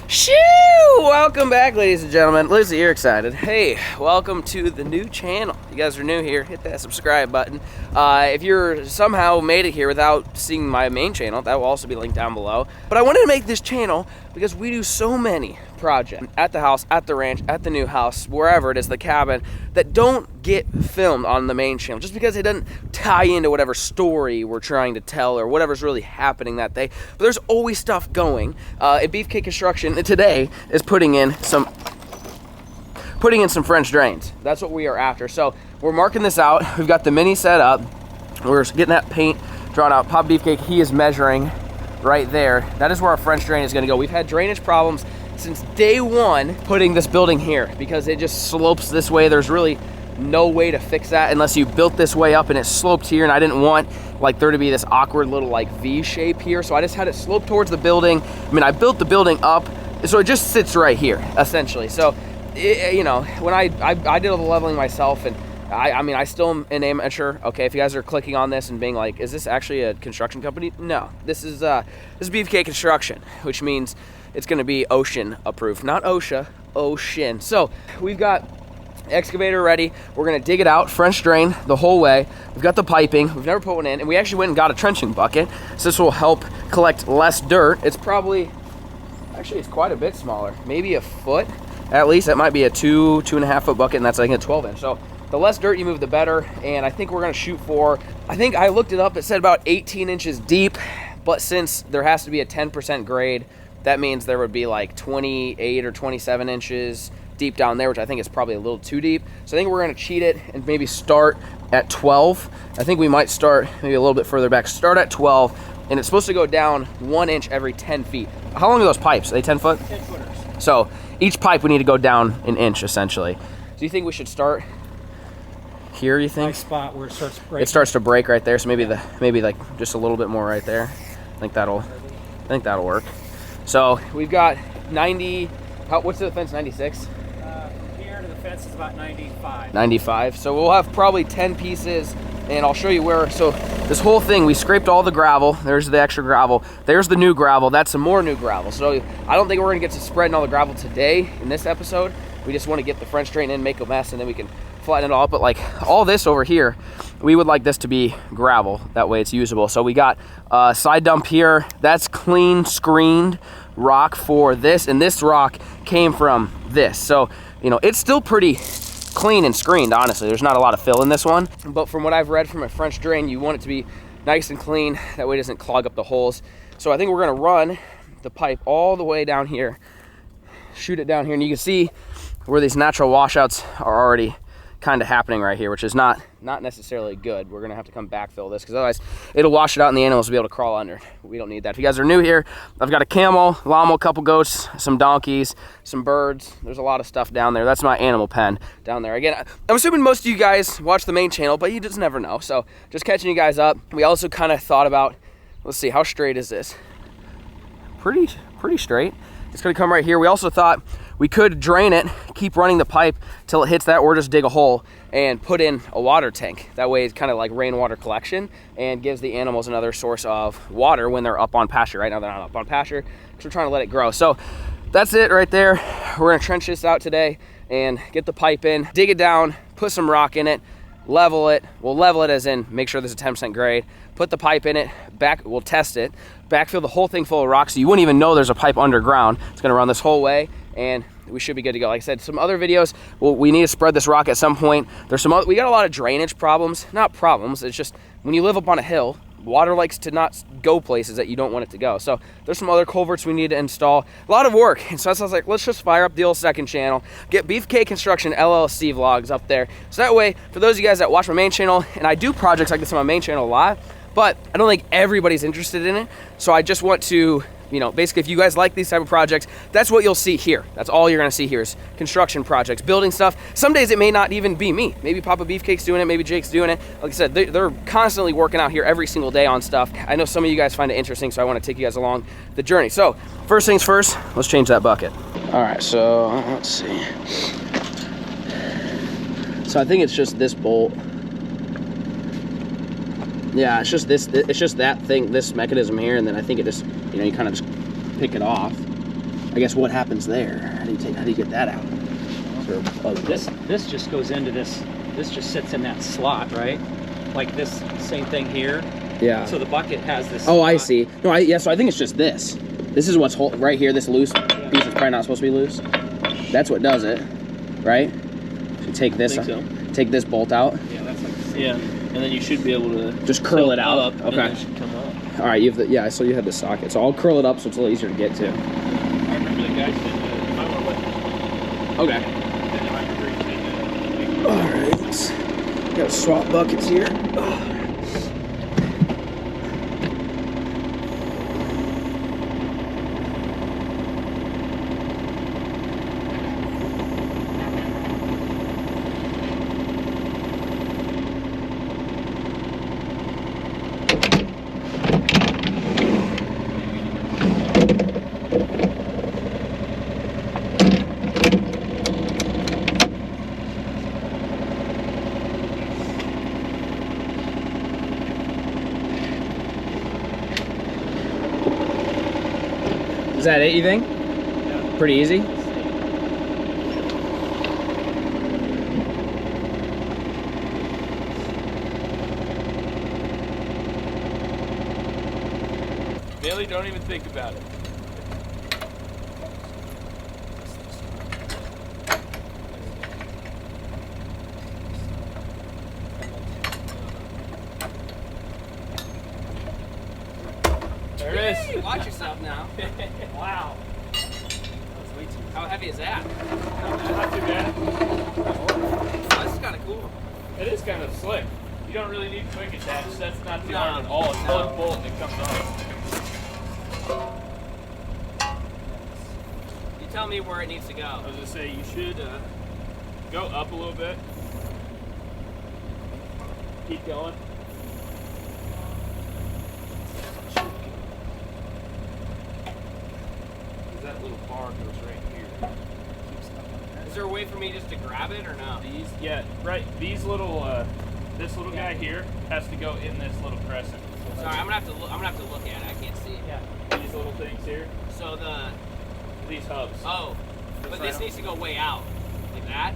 Shoo! Welcome back, ladies and gentlemen. Lizzie, you're excited. Hey, welcome to the new channel. You guys are new here, hit that subscribe button. If you're somehow made it here without seeing my main channel, that will also be linked down below. But I wanted to make this channel because we do so many projects at the house, at the ranch, at the new house, wherever it is, the cabin, that don't get filmed on the main channel just because it doesn't tie into whatever story we're trying to tell or whatever's really happening that day. But there's always stuff going. At BeefCake Construction today is putting in some French drains. That's what we are after. So we're marking this out. We've got the mini set up. We're getting that paint drawn out. Pop BeefCake, he is measuring right there. That is where our French drain is going to go. We've had drainage problems since day one putting this building here because it just slopes this way. There's really no way to fix that unless you built this way up and it sloped here, and I didn't want like there to be this awkward little like V shape here, so I just had it slope towards the building. I mean, I built the building up so it just sits right here essentially. So you know, when I did all the leveling myself, and I mean, I still am an amateur. Okay, if you guys are clicking on this and being like, is this actually a construction company? No, this is BeefCake Construction, which means it's going to be ocean approved, not OSHA, ocean. So we've got excavator ready. We're going to dig it out, French drain the whole way. We've got the piping. We've never put one in, and we actually went and got a trenching bucket. So this will help collect less dirt. It's probably, actually, it's quite a bit smaller, maybe a foot at least. That might be a 2.5 foot bucket, and that's like a 12-inch. So the less dirt you move, the better. And I think we're going to shoot for, I think I looked it up, it said about 18 inches deep, but since there has to be a 10% grade, that means there would be like 28 or 27 inches deep down there, which I think is probably a little too deep. So I think we're going to cheat it and maybe start at 12. I think we might start maybe a little bit further back. Start at 12, and it's supposed to go down 1 inch every 10 feet. How long are those pipes? Are they 10 foot? 10 footers. So each pipe we need to go down an inch essentially. Do you think we should start here, you think? Nice spot where it starts breaking. It starts to break right there, so maybe like just a little bit more right there. I think that'll work. So we've got 90, what's the fence, 96? From here to the fence is about 95. 95. So we'll have probably 10 pieces, and I'll show you where. So this whole thing, we scraped all the gravel. There's the extra gravel. There's the new gravel. That's some more new gravel. So I don't think we're gonna get to spreading all the gravel today in this episode. We just wanna get the French drain in, make a mess, and then we can flatten it all up. But like all this over here, we would like this to be gravel. That way it's usable. So we got a side dump here. That's clean screened rock for this, and this rock came from this. So, you know, it's still pretty clean and screened, honestly. There's not a lot of fill in this one. But from what I've read from a French drain, you want it to be nice and clean. That way it doesn't clog up the holes. So I think we're gonna run the pipe all the way down here, shoot it down here, and you can see where these natural washouts are already kind of happening right here, which is not necessarily good. We're gonna have to come backfill this because otherwise it'll wash it out and the animals will be able to crawl under. We don't need that. If you guys are new here, I've got a camel, llama, a couple goats, some donkeys, some birds. There's a lot of stuff down there. That's my animal pen down there. Again, I'm assuming most of you guys watch the main channel, but you just never know. So just catching you guys up. We also kind of thought about, let's see, how straight is this? Pretty straight. It's gonna come right here. We also thought we could drain it, keep running the pipe till it hits that, or just dig a hole and put in a water tank. That way it's kind of like rainwater collection and gives the animals another source of water when they're up on pasture. Right now they're not up on pasture because we're trying to let it grow. So that's it right there. We're gonna trench this out today and get the pipe in, dig it down, put some rock in it, level it. We'll level it as in make sure there's a 10% grade, put the pipe in it, we'll test it, backfill the whole thing full of rock so you wouldn't even know there's a pipe underground. It's gonna run this whole way, and we should be good to go. Like I said, some other videos, we need to spread this rock at some point. We got a lot of drainage problems. Not problems, it's just when you live up on a hill, water likes to not go places that you don't want it to go. So there's some other culverts we need to install. A lot of work. And so I was like, let's just fire up the old second channel, get BeefCake Construction LLC vlogs up there. So that way, for those of you guys that watch my main channel, and I do projects like this on my main channel a lot, but I don't think everybody's interested in it. So I just want to, you know, basically if you guys like these type of projects, that's what you'll see here. That's all you're gonna see here is construction projects, building stuff. Some days it may not even be me. Maybe Papa BeefCake's doing it, maybe Jake's doing it. Like I said, they're constantly working out here every single day on stuff. I know some of you guys find it interesting, so I wanna take you guys along the journey. So first things first, let's change that bucket. All right, so let's see. So I think it's just this bolt. Yeah, it's just this, it's just that thing, this mechanism here, and then I think it just, you know, you kind of just pick it off. I I guess what happens there? How do you get that out? This just goes into this. This just sits in that slot, right? Like this same thing here. Yeah. So the bucket has this. Oh, slot. I see. No, so I think it's just this. This is what's right here. This loose piece is probably not supposed to be loose. That's what does it, right? So take this. Take this bolt out. Yeah, that's like. Yeah, and then you should be able to just curl it out. Up, okay. And it should come up. All right, you have the so you have the socket. So I'll curl it up so it's a little easier to get to. I remember the guy said you might want to let. Okay. All right. Got to swap buckets here. Is that it, you think? Yeah. Pretty easy? Bailey, don't even think about it. There it is. Watch yourself now. Wow. How heavy is that? Not too bad. Oh, this is kind of cool. It is kind of slick. You don't really need quick attach. That's not too hard at all. It's one bolt and it comes off. You tell me where it needs to go. I was gonna say you should go up a little bit. Keep going. That little bar goes right here. Is there a way for me just to grab it or no? These little this little guy here has to go in this little crescent. Sorry, I'm gonna have to look at it. I can't see it. Yeah. These little things here. So These hubs. Oh, but this needs to go way out, like that.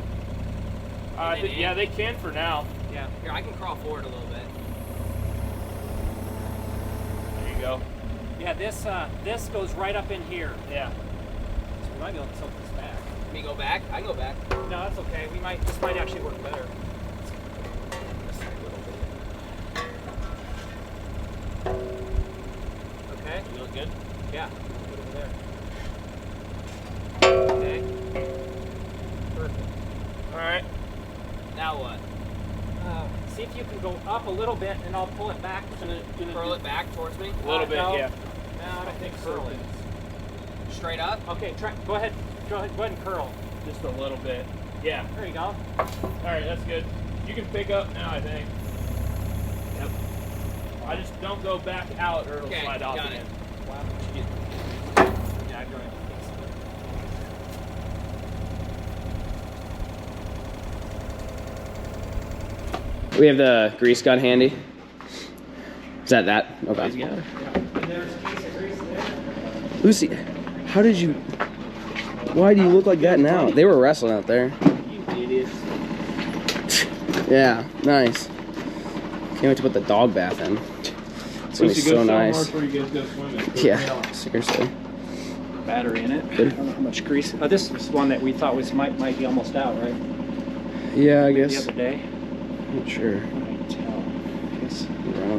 Yeah, they can for now. Yeah. Here, I can crawl forward a little bit. There you go. Yeah, this goes right up in here. Yeah. So we might be able to tilt this back. Let me go back. I can go back. No, that's okay. This might actually work better. Okay. You look good? Yeah. Good over there. Okay. Perfect. All right. Now what? See if you can go up a little bit, and I'll pull it back. Curl it back towards me. A little bit, no. yeah. No, I don't think curl it. Straight up. Okay, go ahead and curl. Just a little bit. Yeah. There you go. All right, that's good. You can pick up now, I think. Yep. I just don't go back out or it'll slide off got again. it. Wow. Yeah, go ahead. We have the grease gun handy. Is that? Okay. He's got it. There's a piece of grease there. Lucy, how did you? Why do you look like that now? They were wrestling out there. You idiots. Yeah, nice. Can't wait to put the dog bath in. It's gonna be so nice. Before you guys go swimming. Yeah, seriously. Battery in it. Good. I don't know how much grease. This is one that we thought might be almost out, right? Yeah, I The guess. other day. Not sure. I can tell. Guess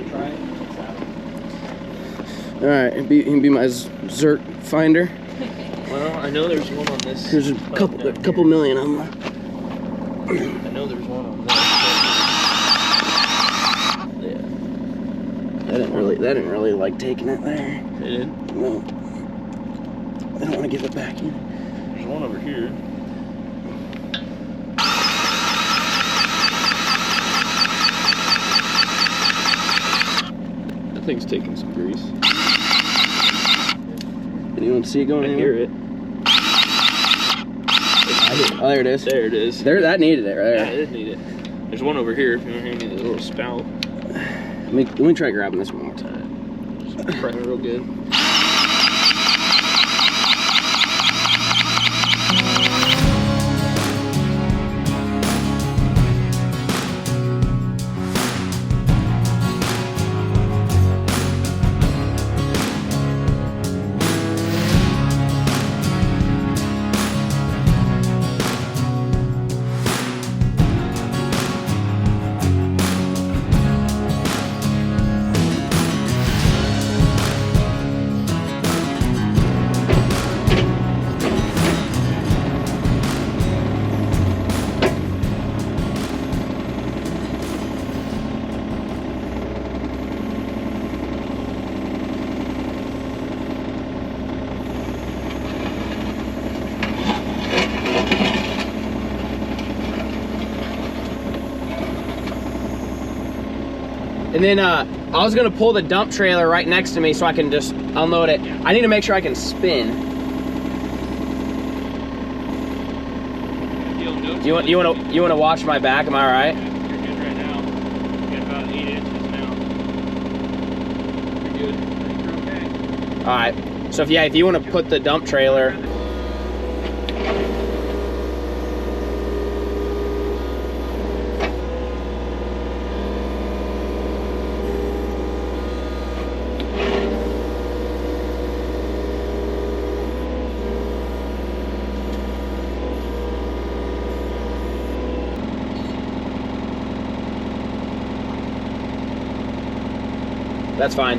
try it. All right, you can be my Zerk finder. Well, I know there's one on this. There's a couple million of them. I know there's one on this. Yeah. They didn't really like taking it there. They did? No. They don't want to give it back either. There's one over here. That thing's taking some grease. Anyone see it going I anywhere? hear it. Oh, there it is. There it is. There, that needed it right Yeah, there. it did need it. There's one over here if you want to hang it, a little spout. Let me try grabbing this one more time. Just press it real good. And then I was gonna pull the dump trailer right next to me so I can just unload it. I need to make sure I can spin. You want to watch my back? Am I all right? You're good right now. You got about 8 inches now. You're good. I think you're okay. All right. So if you want to put the dump trailer. That's fine.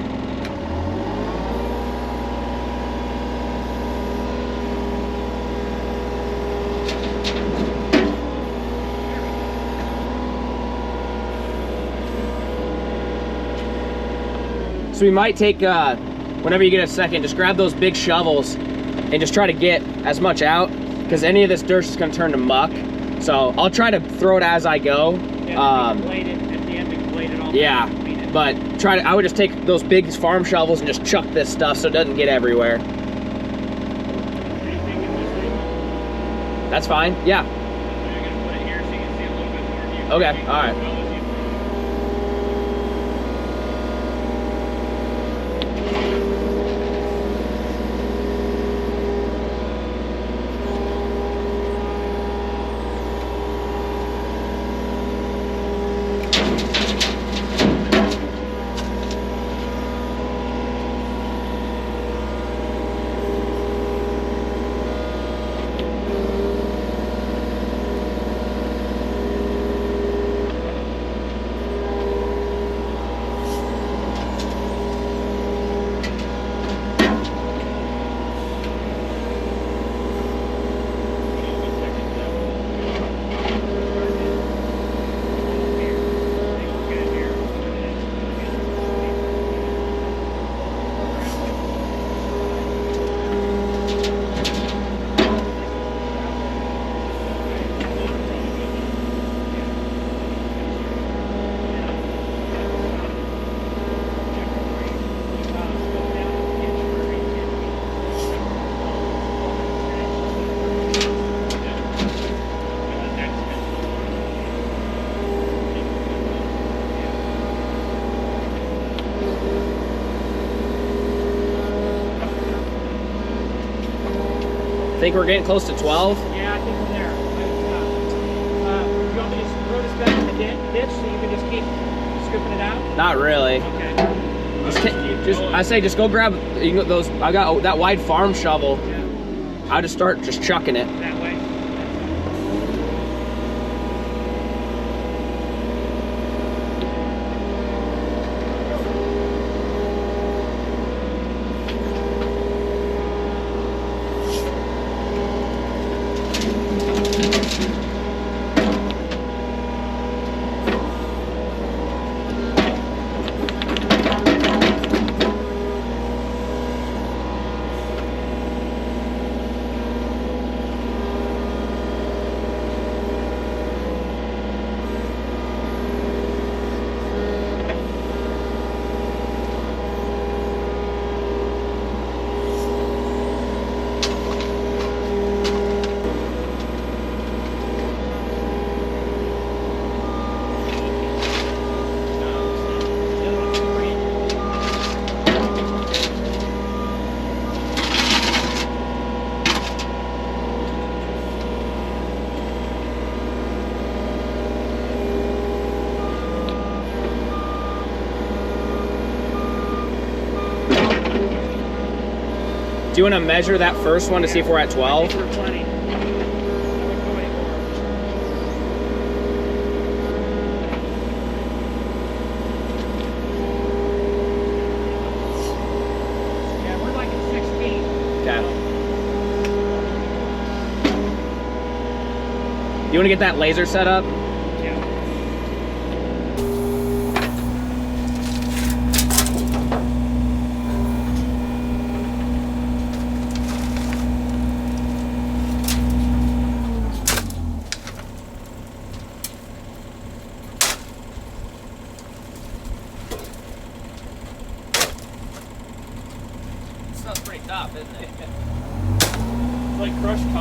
So we might take, whenever you get a second, just grab those big shovels and just try to get as much out, because any of this dirt's just gonna turn to muck. So I'll try to throw it as I go. Yeah, but I would just take those big farm shovels and just chuck this stuff so it doesn't get everywhere. That's fine, yeah. Okay, all right. Think we're getting close to 12? Yeah, I think we're there. You want me to throw this back in the ditch so you can just keep scooping it out? Not really. Okay. I say just go grab those. I got that wide farm shovel. Yeah. I'll just start just chucking it. That way. Do you want to measure that first one to see if we're at 12? I think we're plenty. I wouldn't go anymore. Yeah, we're like at 16. Okay. You want to get that laser set up? Yeah.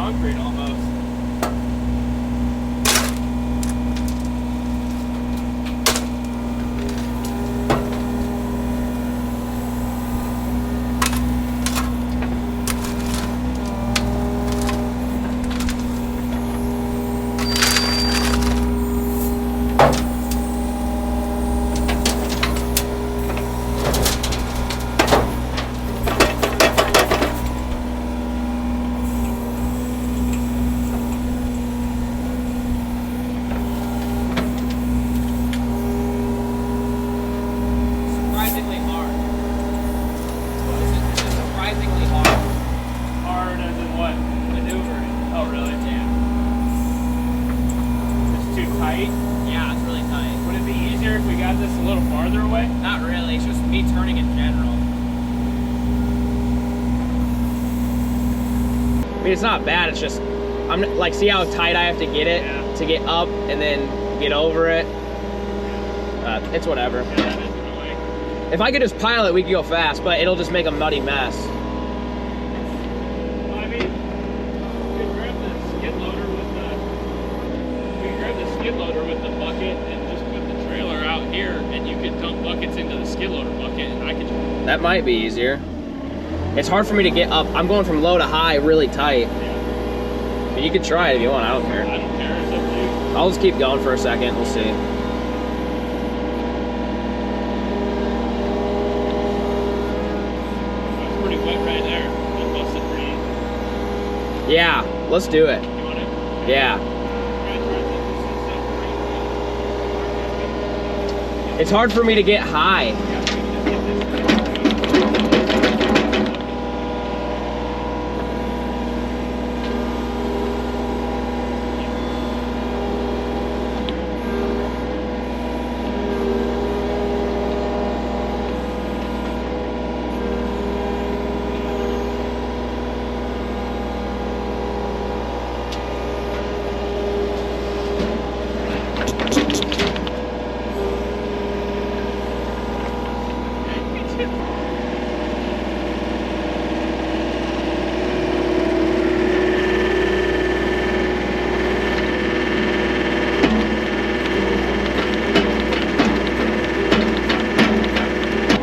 concrete almost. Surprisingly hard. This is surprisingly hard. Hard as in what? Maneuvering. Oh, really? Yeah. It's too tight. Yeah, it's really tight. Would it be easier if we got this a little farther away? Not really. It's just me turning in general. I mean, it's not bad. It's just, I'm like, see how tight I have to get it to get up and then get over it. It's whatever. Yeah, that is annoying. If I could just pile it, we could go fast, but it'll just make a muddy mess. Well, I mean, we could grab the skid loader with the bucket and just put the trailer out here, and you could dump buckets into the skid loader bucket, and I could. That might be easier. It's hard for me to get up. I'm going from low to high really tight. Yeah. But you could try it if you want. I don't care. I don't care. It's up to you. I'll just keep going for a second. We'll see. That's pretty wet right there. That busted pretty easy. Yeah, let's do it. You want it? Yeah. It's hard for me to get high.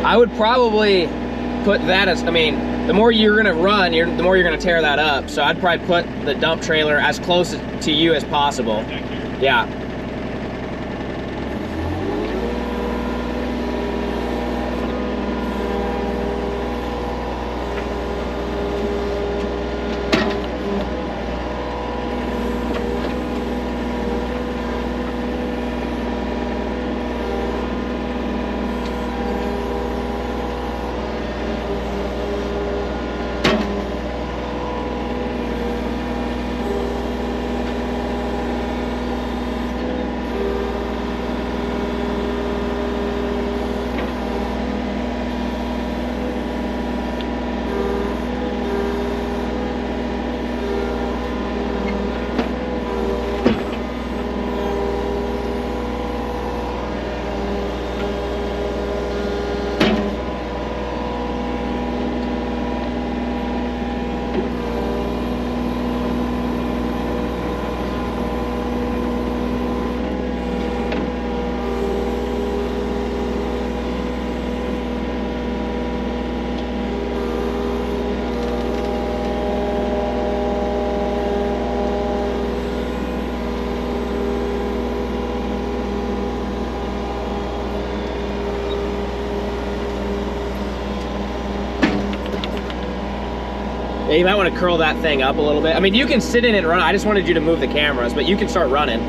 I would probably put that as, I mean, the more you're gonna run, the more you're gonna tear that up. So I'd probably put the dump trailer as close to you as possible. Yeah. Yeah, you might want to curl that thing up a little bit. I mean, you can sit in it and run. I just wanted you to move the cameras, but you can start running.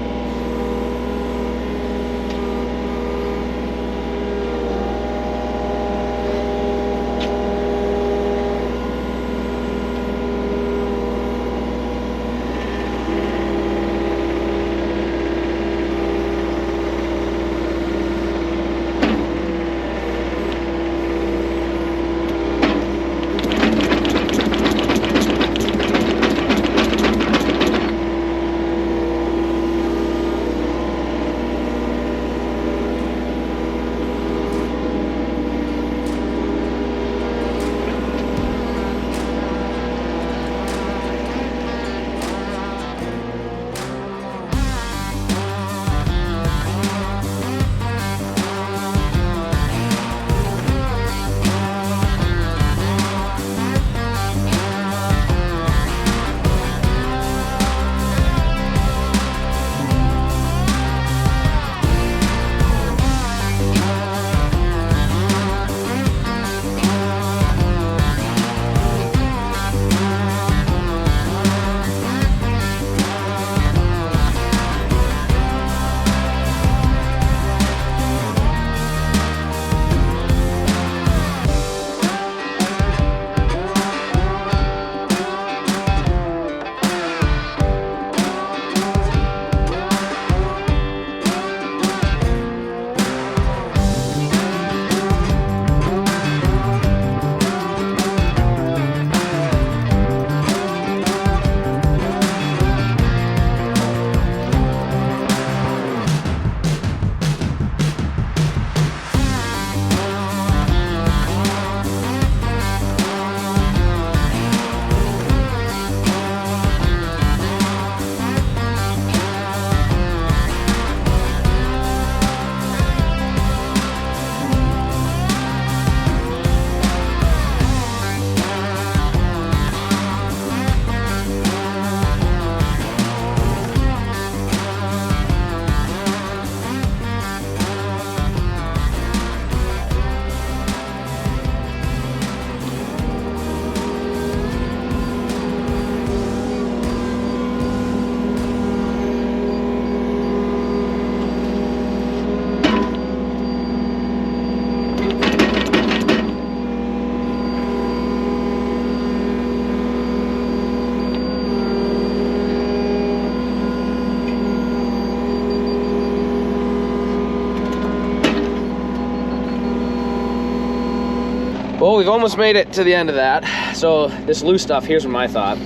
Well, we've almost made it to the end of that. So this loose stuff, here's my thought.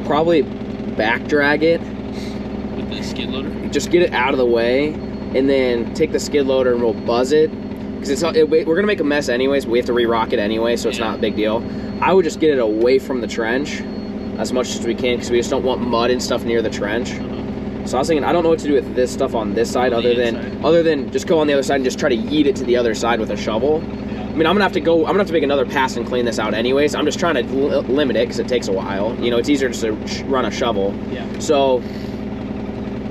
Probably back drag it. With the skid loader? Just get it out of the way, and then take the skid loader and we'll buzz it. Because we're going to make a mess anyways, but we have to re-rock it anyway, so it's not a big deal. I would just get it away from the trench as much as we can, because we just don't want mud and stuff near the trench. So I was thinking, I don't know what to do with this stuff on this side other than just go on the other side and just try to yeet it to the other side with a shovel. I mean, I'm gonna have to make another pass and clean this out anyways. I'm just trying to limit it because it takes a while. You know, it's easier just to run a shovel. Yeah. So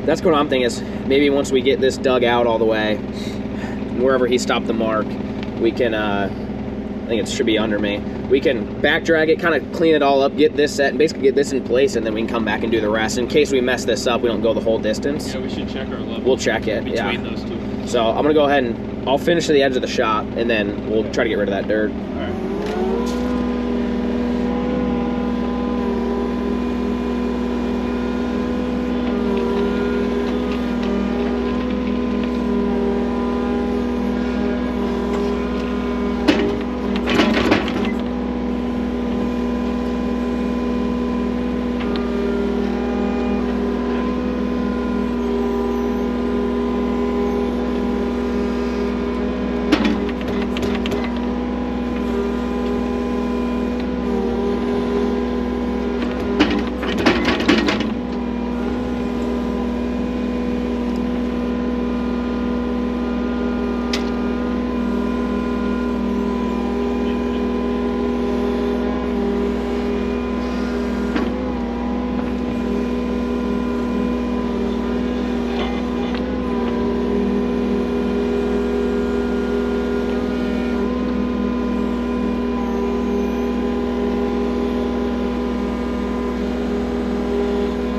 that's what I'm thinking is maybe once we get this dug out all the way, wherever he stopped the mark, we can, I think it should be under me, we can back drag it, kind of clean it all up, get this set, and basically get this in place, and then we can come back and do the rest. In case we mess this up, we don't go the whole distance. Yeah, we should check our level. We'll check it, between those two. So I'm gonna go ahead and I'll finish to the edge of the shop, and then we'll try to get rid of that dirt. All right.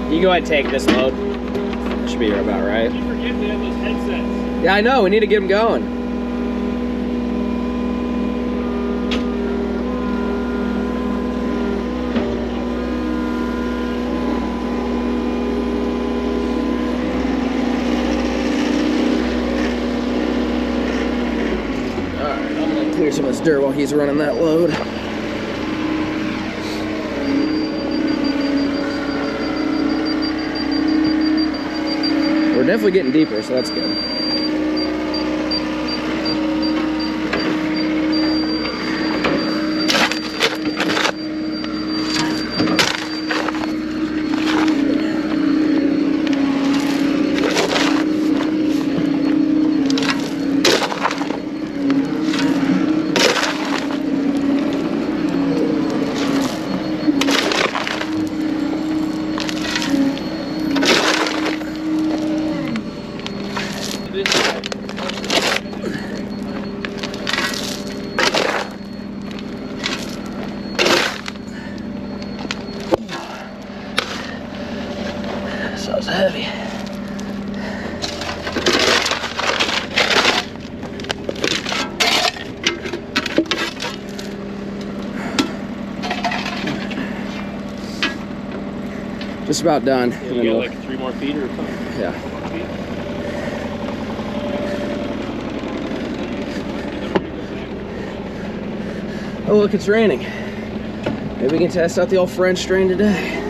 You go ahead and take this load. That should be about right. You forget they have those headsets. Yeah, I know. We need to get them going. All right, I'm gonna clear some of this dirt while he's running that load. We're definitely getting deeper, so that's good. So it's heavy. Just about done. Yeah, you got like 3 more feet or something? Yeah. Oh, look, it's raining. Maybe we can test out the old French drain today.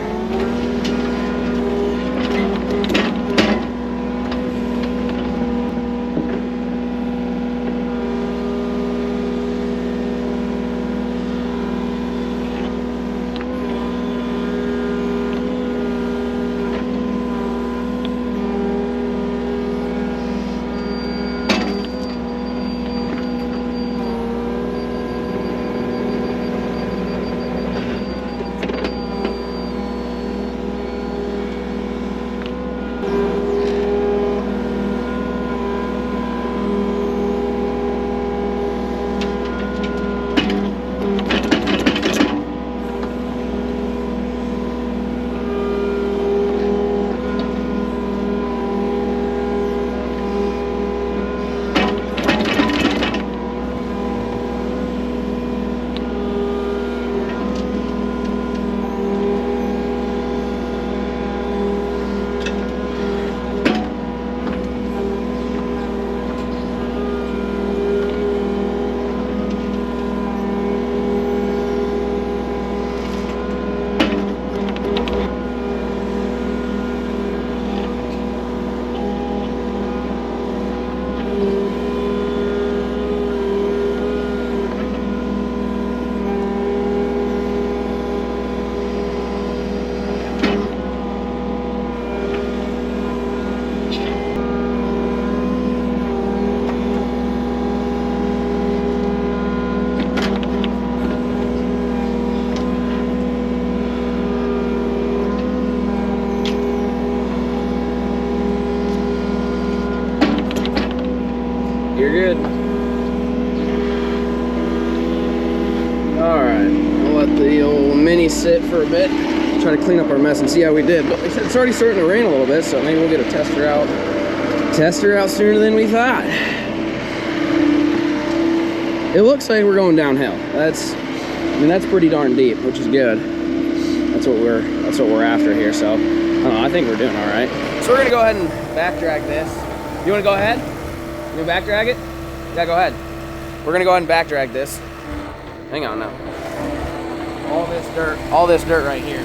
you're good. All right, we'll let the old Mini sit for a bit. Try to clean up our mess and see how we did. But it's already starting to rain a little bit, so maybe we'll get a tester out. Tester out sooner than we thought. It looks like we're going downhill. I mean, that's pretty darn deep, which is good. That's what we're after here. So, I don't know, I think we're doing all right. So we're gonna go ahead and backdrag this. You wanna go ahead? You wanna backdrag it? Yeah, go ahead. We're gonna go ahead and backdrag this. Hang on now. All this dirt right here.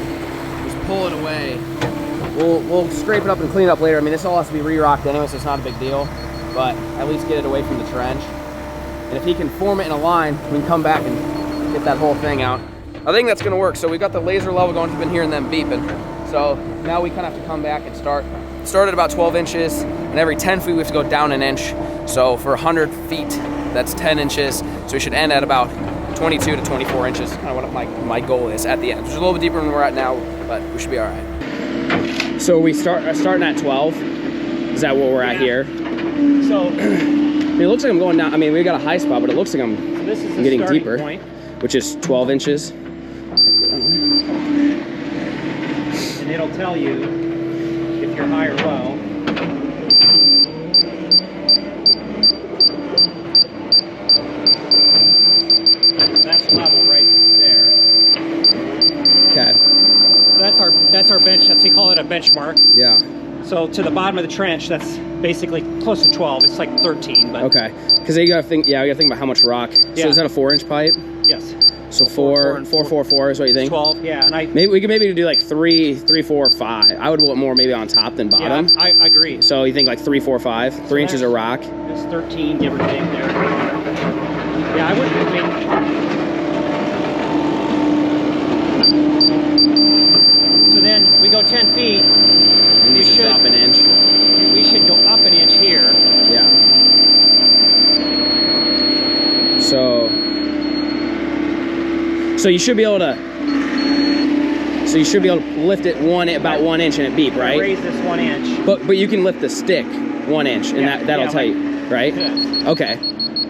Just pull it away. We'll scrape it up and clean it up later. I mean, this all has to be re-rocked anyway, so it's not a big deal. But at least get it away from the trench. And if he can form it in a line, we can come back and get that whole thing out. I think that's gonna work. So we got the laser level going. You've been hearing them beeping. So now we kind of have to come back and start at about 12 inches. And every 10 feet, we have to go down an inch. So for 100 feet, that's 10 inches. So we should end at about 22 to 24 inches. Kind of what my goal is at the end. Which is a little bit deeper than we're at now, but we should be all right. So we starting at 12. Is that what we're at here? So I mean, it looks like I'm going down. I mean, we got a high spot, but it looks like I'm getting deeper, point. Which is 12 inches. And it'll tell you if you're high or low. That's level right there. Okay. So that's our bench. They call it a benchmark. Yeah. So to the bottom of the trench, that's basically close to 12. It's like 13. But Okay. Because you gotta think. Yeah, you gotta think about how much rock. So Yeah. is that a 4-inch pipe? yes, So four is what you think? 12. Yeah, and We could maybe do like 3, 4, 5. I would want more maybe on top than bottom. I agree. So you think like 3, 4, 5, 3 inches of rock. It's 13, give or take there. Yeah, I wouldn't think. So then we go 10 feet. And you should drop an inch. We should go up an inch here. Yeah. So you should be able to. So you should be able to lift it about 1 inch and it beep, right? Raise this 1 inch. But you can lift the stick 1 inch, and that'll tell you, right? Yeah. Okay.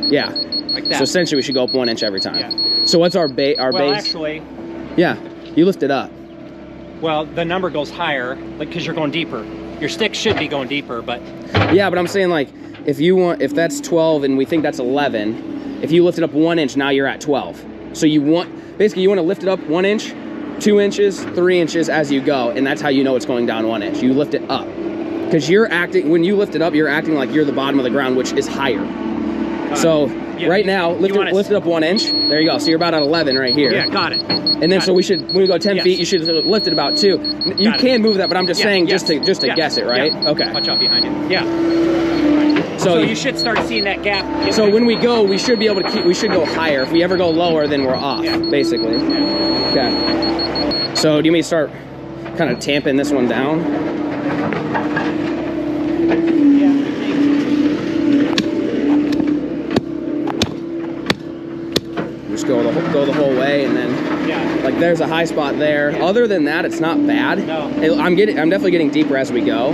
Yeah. Like that. So essentially, we should go up 1 inch every time. Yeah. So what's our base? Well, actually, Yeah. You lift it up. well, the number goes higher, like because you're going deeper. Your stick should be going deeper, but Yeah, but I'm saying like if that's 12 and we think that's 11, if you lift it up 1 inch, now you're at 12. So you want to lift it up 1 inch, 2 inches, 3 inches as you go, and that's how you know it's going down 1 inch. You lift it up. Because when you lift it up, you're acting like you're the bottom of the ground, which is higher. So yeah, right now, lift it up 1 inch. There you go. So you're about at 11 right here. yeah, got it. And then when we go 10 feet, you should lift it about 2. You can move that, but I'm just saying just to guess it, right? Yeah. Okay. Watch out behind you. Yeah. So you should start seeing that gap. So when we go, we should be able to we should go higher. If we ever go lower, then we're off, basically. Okay. So do you want me to start kind of tamping this one down? Just go the whole way, and then like there's a high spot there. Yeah. Other than that, it's not bad. No. I'm definitely getting deeper as we go.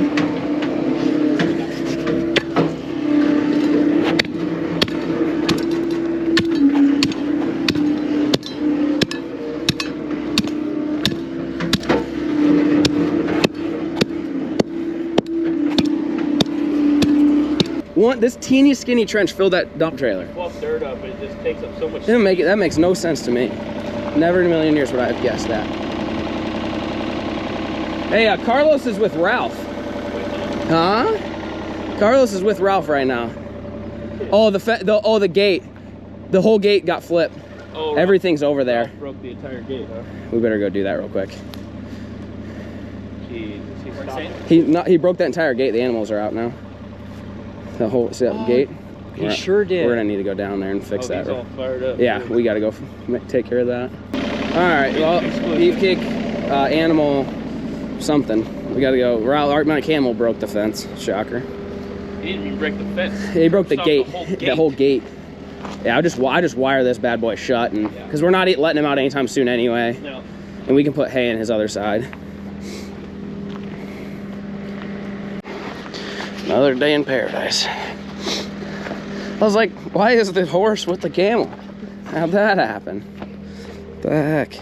This teeny skinny trench filled that dump trailer. Fluff dirt up, it just takes up so much. That makes no sense to me. Never in a million years would I have guessed that. Hey, Carlos is with Ralph. Huh? Carlos is with Ralph right now. Oh, the gate. The whole gate got flipped. Oh, everything's over there. Ralph broke the entire gate, huh? We better go do that real quick. Jeez, He broke that entire gate. The animals are out now. The whole gate. He sure did. We're gonna need to go down there and fix that. He's all fired up. Yeah, we gotta go take care of that. All right, well, BeefCake, animal, something. We gotta go. My camel broke the fence. Shocker. He didn't even break the fence. He broke the gate. The whole gate. Yeah, I just wire this bad boy shut, and because we're not letting him out anytime soon anyway. No. And we can put hay in his other side. Another day in paradise. I was like, why is the horse with the camel? How'd that happen? What the heck?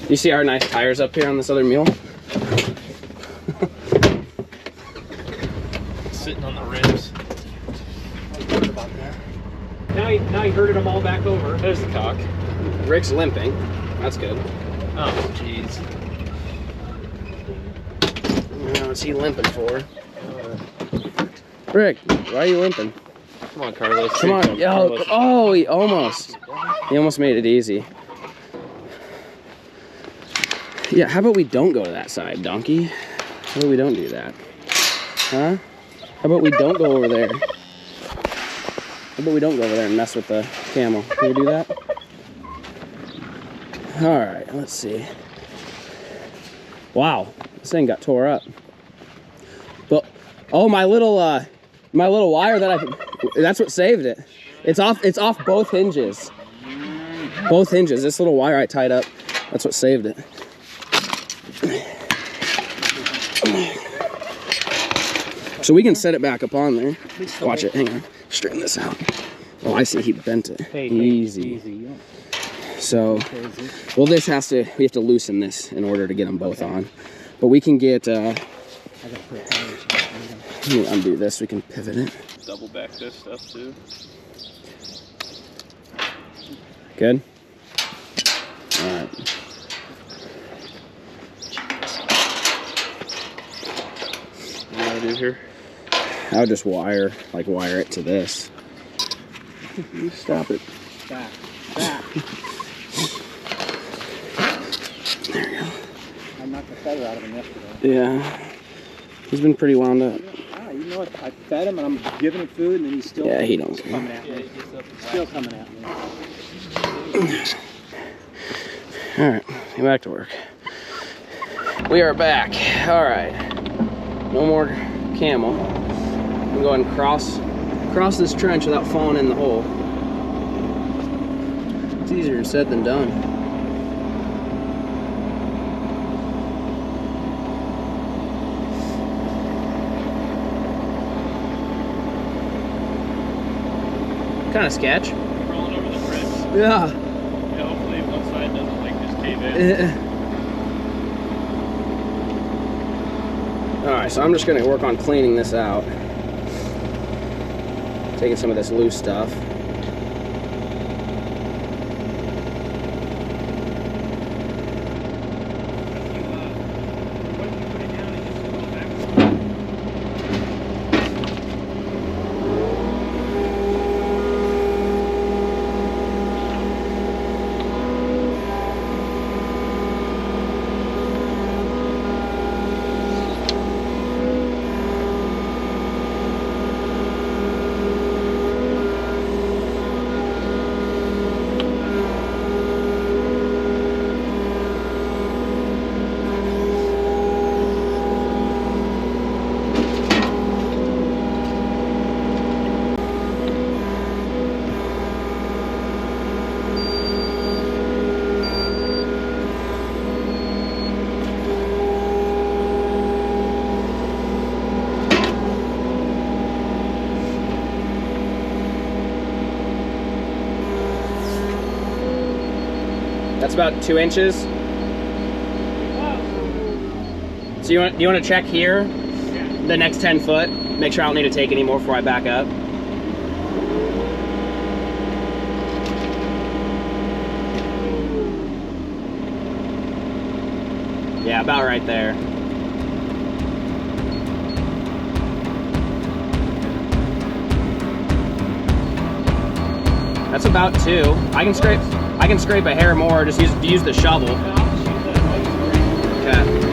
You see our nice tires up here on this other mule? Sitting on the ribs. Now he herded them all back over. There's the cock. Rick's limping. That's good. Oh, jeez. What's he limping for? Rick, why are you limping? Come on, Carlos. Come on. Yo, oh, he almost made it easy. Yeah, how about we don't go to that side, donkey? How about we don't do that? Huh? How about we don't go over there? How about we don't go over there and mess with the camel? Can we do that? All right, let's see. Wow, this thing got tore up. But oh, my little wire that's what saved it. It's off both hinges. Both hinges. This little wire I tied up, that's what saved it. So we can set it back up on there. Watch it, hang on. Straighten this out. Oh, I see, he bent it. Easy. So, well, we have to loosen this in order to get them both on. But we can get, let me undo this, we can pivot it. Double back this stuff too. Good? All right. What do I do here? I would just wire it to this. You stop it. Back. There you go. I knocked the feather out of him yesterday. Yeah. He's been pretty wound up. You know what? I fed him and I'm giving him food and then he's still He don't care. coming at me. Still coming at me. All right, get back to work. We are back. All right. No more camel. I'm going to cross this trench without falling in the hole. It's easier said than done. Kind of sketch. Rolling over the ribs. Yeah. Yeah, hopefully one side doesn't like just cave in. Alright, so I'm just going to work on cleaning this out. Taking some of this loose stuff. That's about 2 inches. So you want to check here, the next 10 foot, make sure I don't need to take any more before I back up. Yeah, about right there. That's about 2. I can scrape a hair more. Just use the shovel. Okay.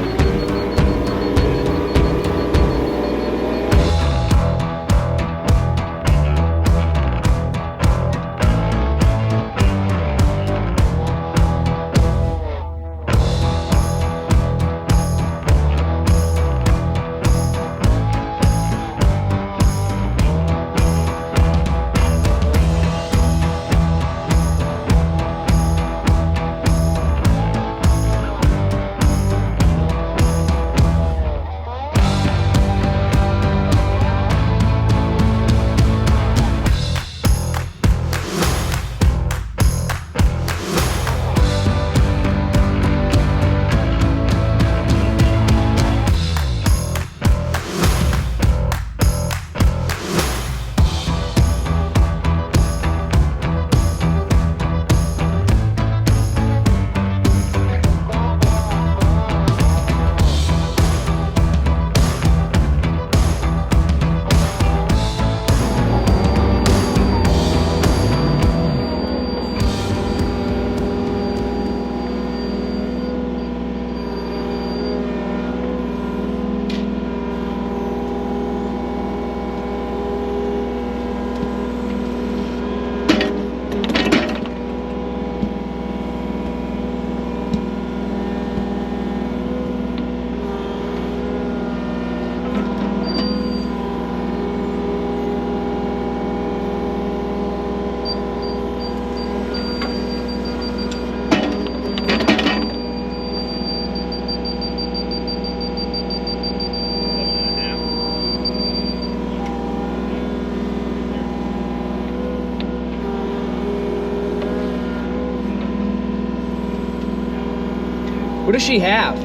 What does she have?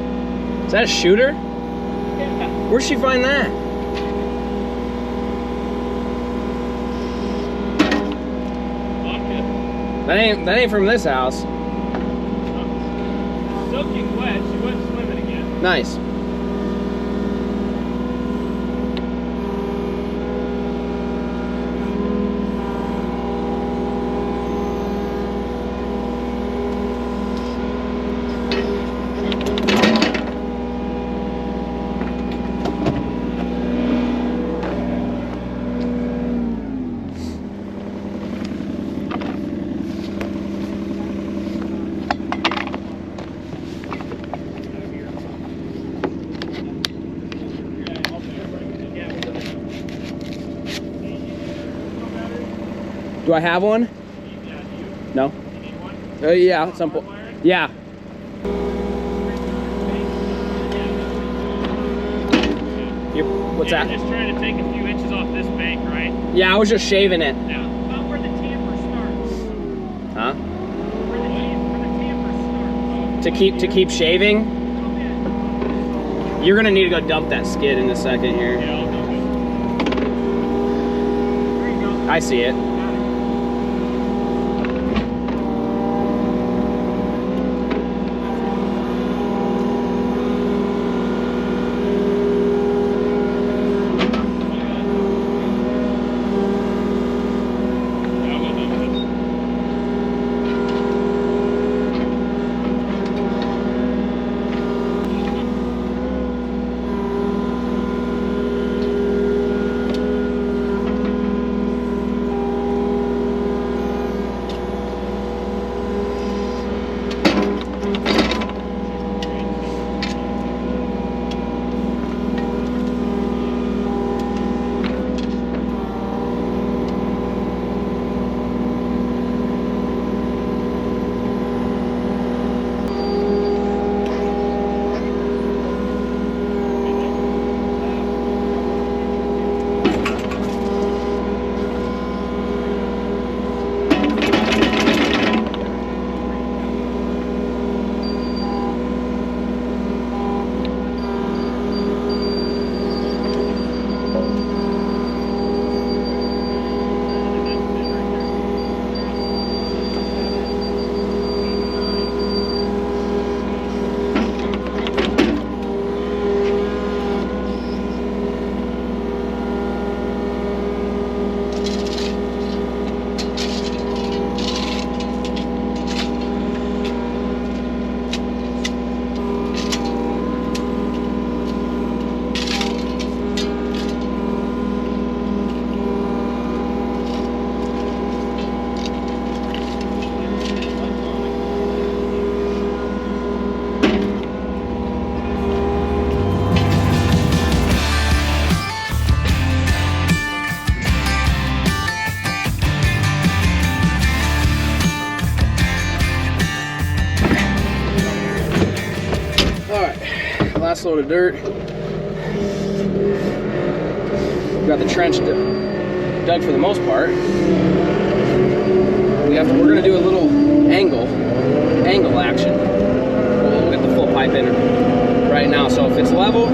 Is that a shooter? Yeah. Where'd she find that? Vodka. That ain't from this house. Soaking wet. She went swimming again. Nice. Do I have one? No. Yeah, at some point. Yeah. What's that? Just trying to take a few inches off this bank, right? Yeah, I was just shaving it. Yeah. About where the tamper starts. Huh? Where the tamper starts. To keep shaving? You're gonna need to go dump that skid in a second here. Yeah, I'll do it. There you go. I see it. Last load of dirt. Got the trench dug for the most part. We're gonna do a little angle action. We'll get the full pipe in right now. So if it's level,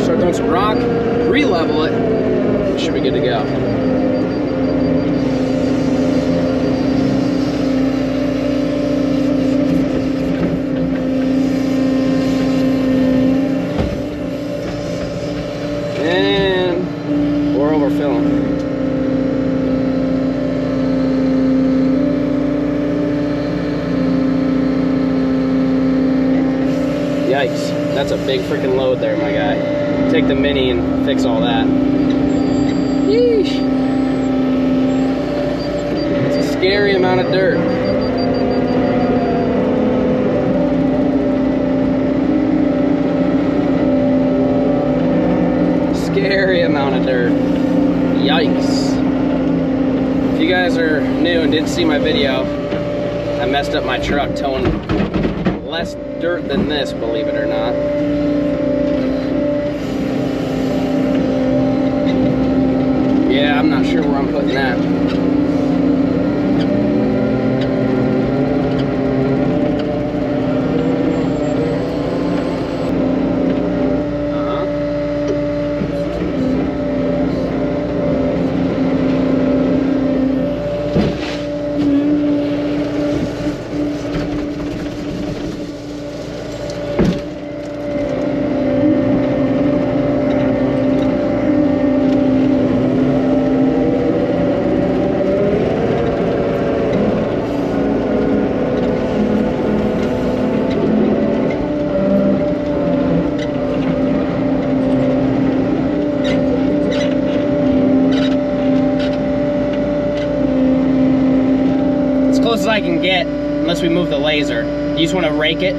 start throwing some rock, re-level it, should be good to go. Yikes, that's a big freaking load there, my guy. Take the mini and fix all that. Yeesh. It's a scary amount of dirt. Scary amount of dirt. Yikes. If you guys are new and didn't see my video, I messed up my truck towing less dirt than this, believe it or not. Yeah, I'm not sure where I'm putting that. close as I can get, unless we move the laser. You just want to rake it.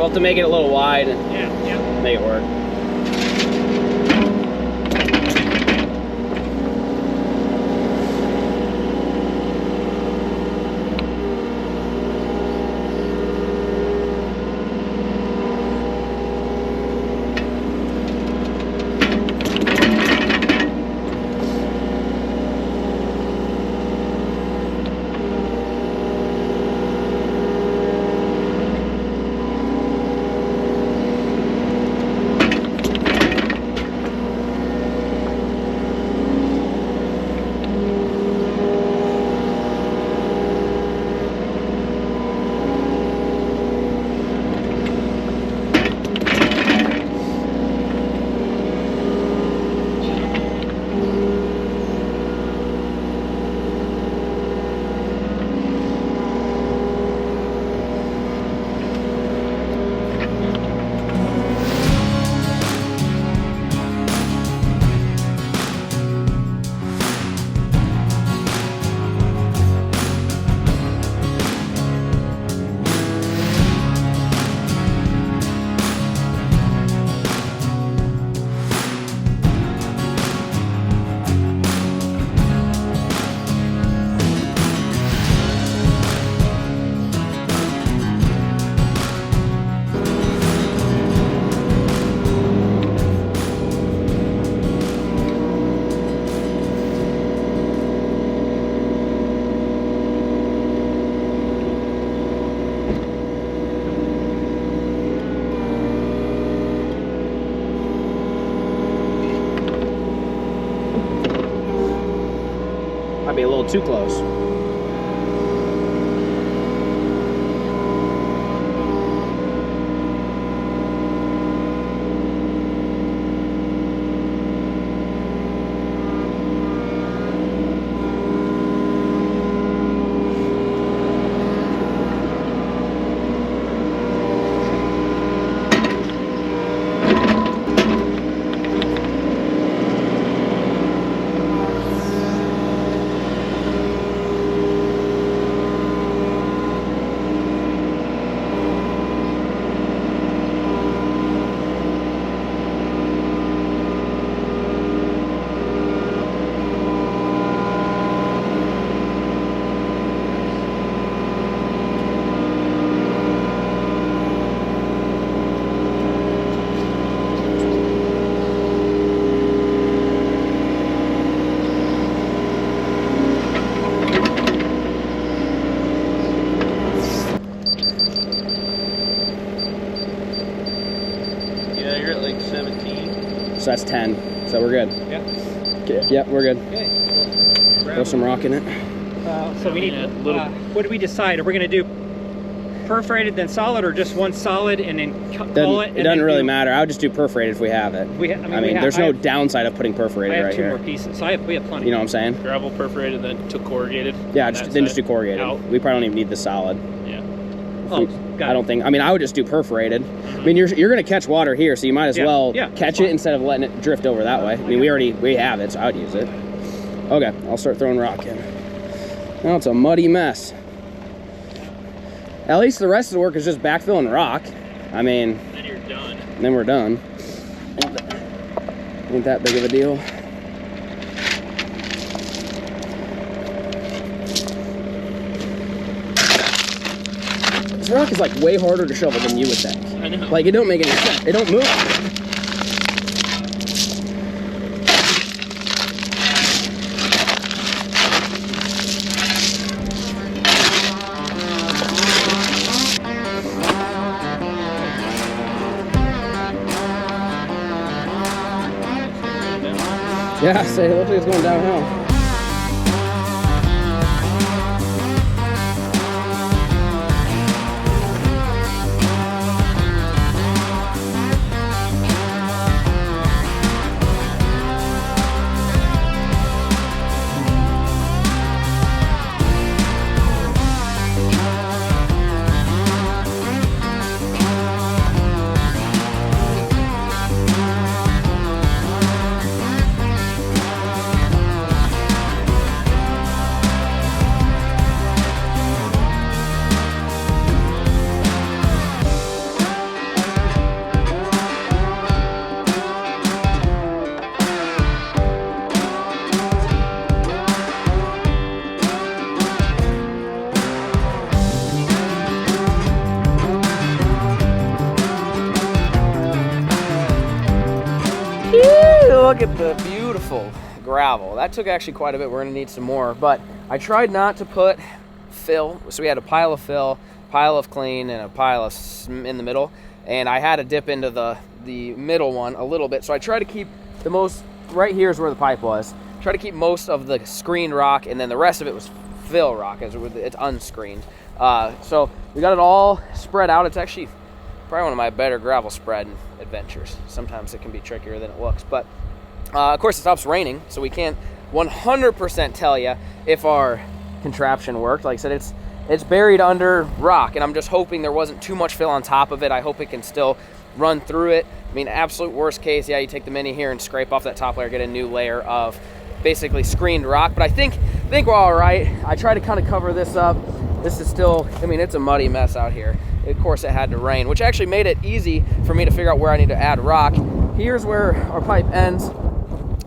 We'll have to make it a little wide and make it work. Might be a little too close. so that's 10. So we're good. Yeah. Okay, yeah, we're good. Okay. Throw some rock in it. So we need a little. What do we decide? Are we going to do perforated then solid, or just one solid and then call it? It doesn't really matter. I would just do perforated if we have it. I mean, there's no downside of putting perforated right here. I have 2 more pieces, so we have plenty. You know what I'm saying? Gravel perforated, then to corrugated. Yeah, then just do corrugated. Out. We probably don't even need the solid. Yeah. I don't think. I mean, I would just do perforated. I mean, you're going to catch water here, so you might as well catch it instead of letting it drift over that way. I mean, we have it, so I would use it. Okay, I'll start throwing rock in. Now it's a muddy mess. At least the rest of the work is just backfilling rock. I mean, Then you're done. Then we're done. Ain't that big of a deal. This rock is like way harder to shovel than you would think. I know. Like, it don't make any sense. It don't move. Yeah, so it looks like it's going downhill. Look at the beautiful gravel. That took actually quite a bit. We're gonna need some more, but I tried not to put fill. So we had a pile of fill, pile of clean, and a pile of in the middle. And I had to dip into the middle one a little bit. So I tried to keep the most, right here is where the pipe was. Try to keep most of the screened rock, and then the rest of it was fill rock, as it's unscreened. So we got it all spread out. It's actually probably one of my better gravel spread adventures. Sometimes it can be trickier than it looks, but of course it stops raining, so we can't 100% tell you if our contraption worked. Like I said, it's buried under rock, and I'm just hoping there wasn't too much fill on top of it. I hope it can still run through it. I mean, absolute worst case, yeah, you take the mini here and scrape off that top layer, get a new layer of basically screened rock. But I think we're all right. I try to kind of cover this up. This is still, I mean, it's a muddy mess out here. Of course, it had to rain, which actually made it easy for me to figure out where I need to add rock. Here's where our pipe ends.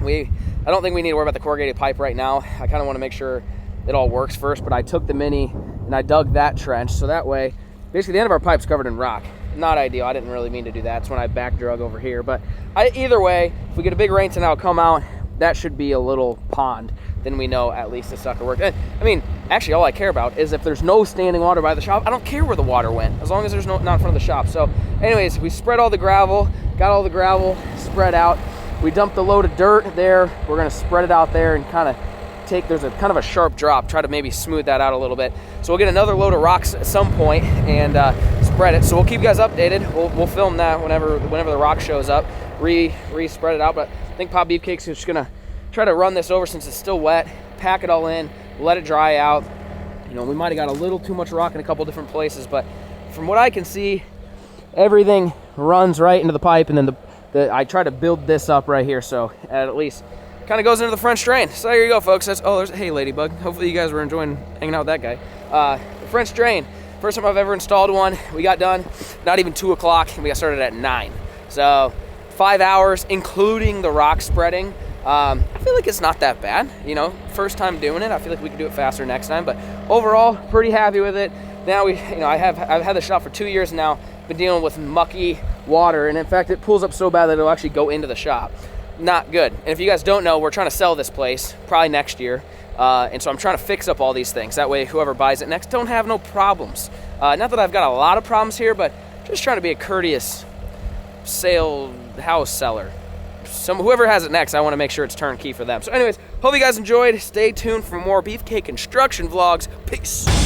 I don't think we need to worry about the corrugated pipe right now. I kind of want to make sure it all works first, but I took the mini and I dug that trench, so that way, basically the end of our pipe's covered in rock. Not ideal. I didn't really mean to do that. That's when I back drug over here, but either way, if we get a big rain tonight, I'll come out. That should be a little pond. Then we know at least the sucker worked. And, I mean, actually, all I care about is if there's no standing water by the shop, I don't care where the water went, as long as there's not in front of the shop. So, anyways, we spread all the gravel, got all the gravel spread out. We dumped the load of dirt there. We're gonna spread it out there and kind of there's a kind of a sharp drop, try to maybe smooth that out a little bit. So we'll get another load of rocks at some point and spread it. So we'll keep you guys updated. We'll film that whenever the rock shows up, re-spread it out. But I think Pop BeefCake's just gonna try to run this over since it's still wet, pack it all in, let it dry out. You know, we might have got a little too much rock in a couple different places, but from what I can see, everything runs right into the pipe, and then I try to build this up right here, so at least kind of goes into the French drain. So there you go, folks. Hey, Ladybug. Hopefully you guys were enjoying hanging out with that guy. The French drain, first time I've ever installed one. We got done not even 2 o'clock, and we got started at 9. So 5 hours, including the rock spreading. I feel like it's not that bad, you know, first time doing it. I feel like we can do it faster next time, but overall, pretty happy with it. Now I've had the shop for 2 years now, been dealing with mucky water, and in fact, it pools up so bad that it'll actually go into the shop. Not good. And if you guys don't know, we're trying to sell this place probably next year, and so I'm trying to fix up all these things. That way, whoever buys it next don't have no problems. Not that I've got a lot of problems here, but just trying to be a courteous house seller. whoever has it next, I want to make sure it's turnkey for them. So anyways, hope you guys enjoyed. Stay tuned for more BeefCake construction vlogs. Peace.